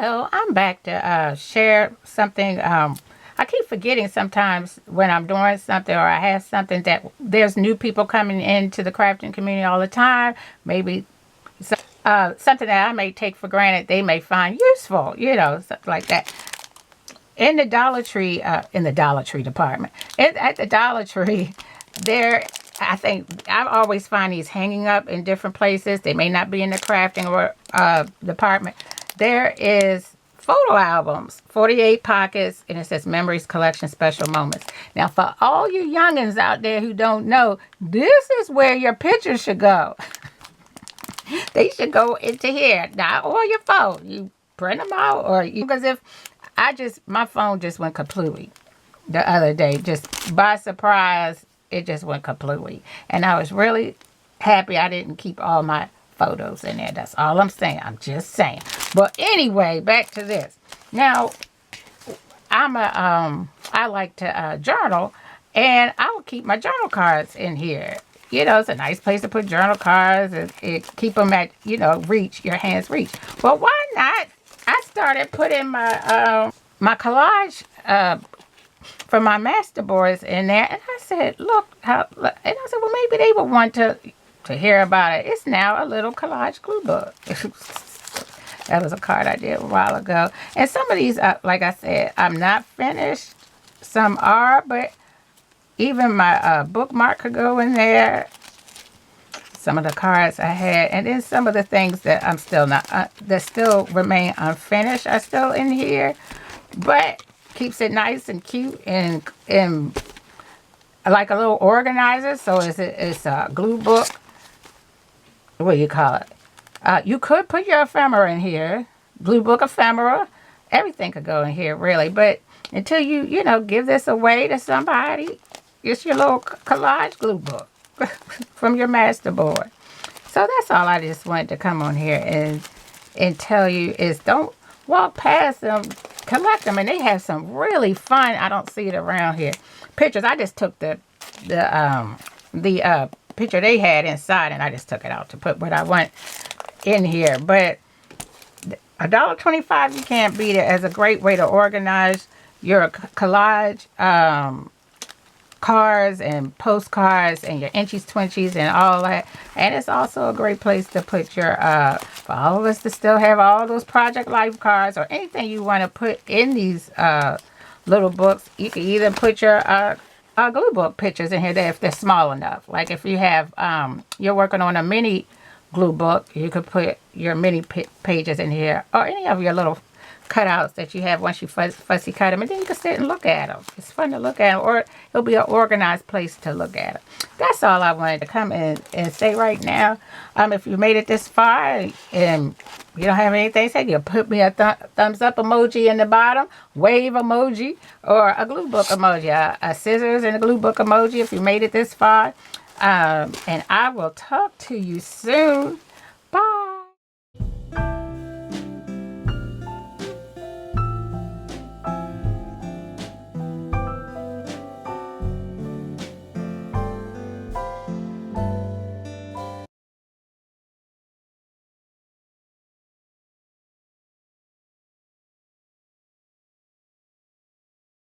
Hello, I'm back to share something. I keep forgetting sometimes when I'm doing something or I have something that there's new people coming into the crafting community all the time. Maybe something that I may take for granted, they may find useful, something like that. In the Dollar Tree, in the Dollar Tree department, at the Dollar Tree, there, I think I always find these hanging up in different places. They may not be in the crafting or department. There is photo albums, 48 pockets, and it says Memories Collection Special Moments. Now, for all you youngins out there who don't know, this is where your pictures should go. They should go into here, not on your phone. You print them out, or because if my phone just went completely the other day, just by surprise, it just went completely. And I was really happy I didn't keep all my photos in there. That's all I'm saying. I'm just saying. But anyway, back to this. Now, I like to journal, and I will keep my journal cards in here. It's a nice place to put journal cards and keep them at, reach, your hands reach. Well, why not? I started putting my my collage for my masterboards in there, and I said, look, and I said, well, maybe they would want to hear about it. It's now a little collage glue book. That was a card I did a while ago. And some of these, like I said, I'm not finished. Some are, but even my bookmark could go in there. Some of the cards I had, and then some of the things that I'm still not, that still remain unfinished are still in here, but keeps it nice and cute and like a little organizer. So it's a glue book. What do you call it? You could put your ephemera in here, glue book ephemera. Everything could go in here, really. But until you give this away to somebody, it's your little collage glue book from your masterboard. So that's all I just wanted to come on here and tell you is don't walk past them, collect them, and they have some really fun. I don't see it around here. Pictures. I just took the picture they had inside, and I just took it out to put what I want in here. But $1.25, you can't beat it as a great way to organize your collage cards and postcards and your inchies, twinchies, and all that. And it's also a great place to put your for all of us to still have all those project life cards or anything you want to put in these little books. You can either put your glue book pictures in here there if they're small enough. Like if you have you're working on a mini glue book, you could put your mini pages in here, or any of your little cutouts that you have once you fussy cut them, and then you can sit and look at them. It's fun to look at them, or it'll be an organized place to look at them. That's all I wanted to come in and say right now. If you made it this far and you don't have anything to say, you put me a thumbs up emoji in the bottom, wave emoji, or a glue book emoji, a scissors and a glue book emoji if you made it this far. And I will talk to you soon.